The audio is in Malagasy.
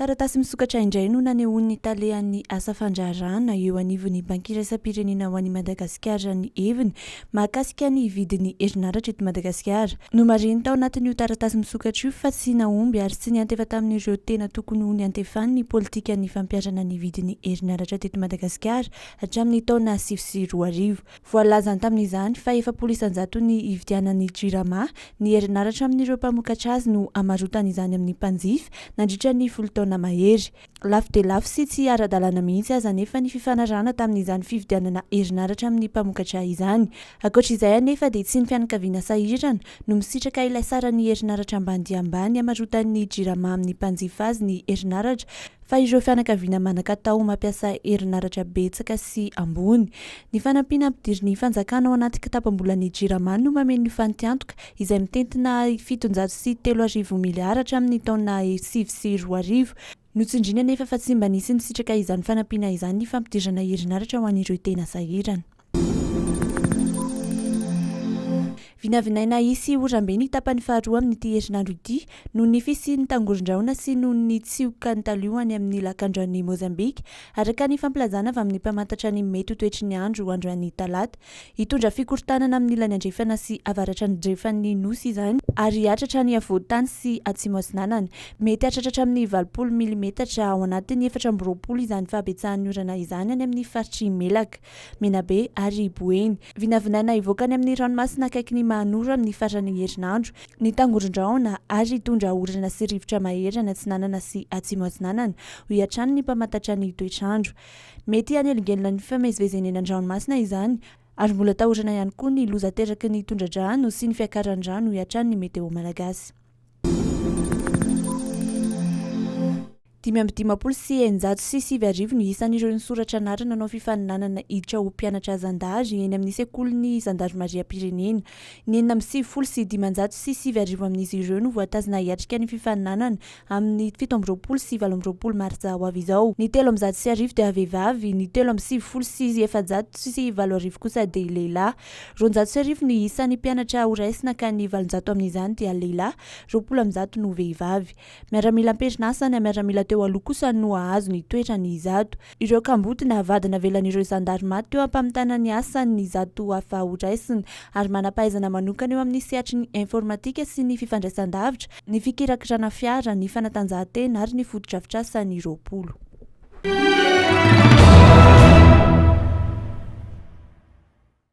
Taratasy misokatra indray no nanehoan'ny talehan'ny asa fandrarana eo anivon'ny banky iraisam-pirenena ho an'i Madagasikara ny heviny mahakasika ny vidin'ny herinaratra eto Madagasikara. No mariny tao anatin'io taratasy misokatra io fa tsy naomby ary tsy niantefa tamin'ireo tena tokony ho niantefan'ny politika ny fampiarana ny vidin'ny herinaratra teto Madagasikara hatramin'ny taona 2020. Voalazany tamin'izany fa efa polisan-jato ny ividianan'ny Jirama ny herinaratra amin'ireo mpamokatra azy no amarotany izany amin'ny mpanjifa nandritra ny folo taona mahery. Lafo dia lafo sy tsy ara-dalàna mihitsy aza nefa ny fifanarahana tamin'izany fividianana herinaratra amin'ny mpamokatra izany. Ankoatra izay anefa dia tsy ny fianakaviana sahirana no misitraka ilay sara ny herinaratra ambany dia ambany amarotan'ny Jirama amin'ny mpanjifa azy ny herinaratra fa ireo fianakaviana manan-katao mampiasa herinaratra betsaka sy ambony. Ny fanampiana ampidiriny fanjakana ao anaty kitapam-bolan'ny Jirama no mameno fatiantoka izay mitentina 703 miliara hatramin'ny taona 2020. Notsindrina nefa fa tsy mba nisy misitraka izany fanampiana izany ny fampidirana herinaratra ho an'ireo tena sahirana. Vinavinaina Hisy oram-be ny tapan'ny faharoa amin'ity herinandro ity noho ny fisian'ny tangoron-drahona sy noho ny tsioka ny taloany amin'ny lakan-dran'ny Mozambika araka ny fampilazana avy amin'ny mpamantatra ny mety ho toetry ny andro androan'ny talata. Hitondra fikorontanana amin'ny ilany andrefana sy avaratra ny drefan'ny nosy izany ary hatratra ny avoantany sy atsimo atsinanana. Mety hatratra amin'ny 20 milimetatra ao anatin'ny 420 izany fahabetsahan'ny orana izany any amin'ny faritry Melaka, Menabe ary Boeny. Vinavinaina ivoakany amin'ny ranomasina akaiky ny manora amin'ny farany herinandro, ny tangoron-drahona ary hitondra orana sy rivotra maherana atsinanana sy atsimo atsinanana ho hiatrany ny mpamantatra ny toetrandro. Mety hanelingelina ny fifamezivezeny eny an-dranomasina izany ary mbola tahorana ihany koa ny loza teraky ny tondra-drano sy ny fiakaran-drano ho hiatrany ny meteo malagasy. 5 sy 950 no isan'ireo nisoratra anarana nanao fifaninanana hiditra ho mpianatra zandary eny amin'ny Sekolin'ny zandarimariam-pirenena. Ny 950 sy 550 amin'izy ireo no voatazana hiatrika ny fifaninanana amin'ny 17 sy 18 Martsa ho avy izao. Ny 350 dia vehivavy, ny 350 sy 700 sy 700 kosa dia lehilahy. 250 ny isan'ny mpianatra ho raisina ka ny 700 amin'izany dia lehilahy, 20 no vehivavy. Miaramila am-perinasa ny miaramila teo aloha kosa no ahazo ny toetra ny zato. Ireo kamboty na vadina velan'ireo zandarima teo ampamitana ny asa ny zato hafa ho raisina ary manam-pahaizana manokana eo amin'ny sehatry ny informatika sy ny fifandraisan-davitra, ny fikirakirana fiara, ny fanatanjahantena ary ny foto-drafitrasa ny roapolo.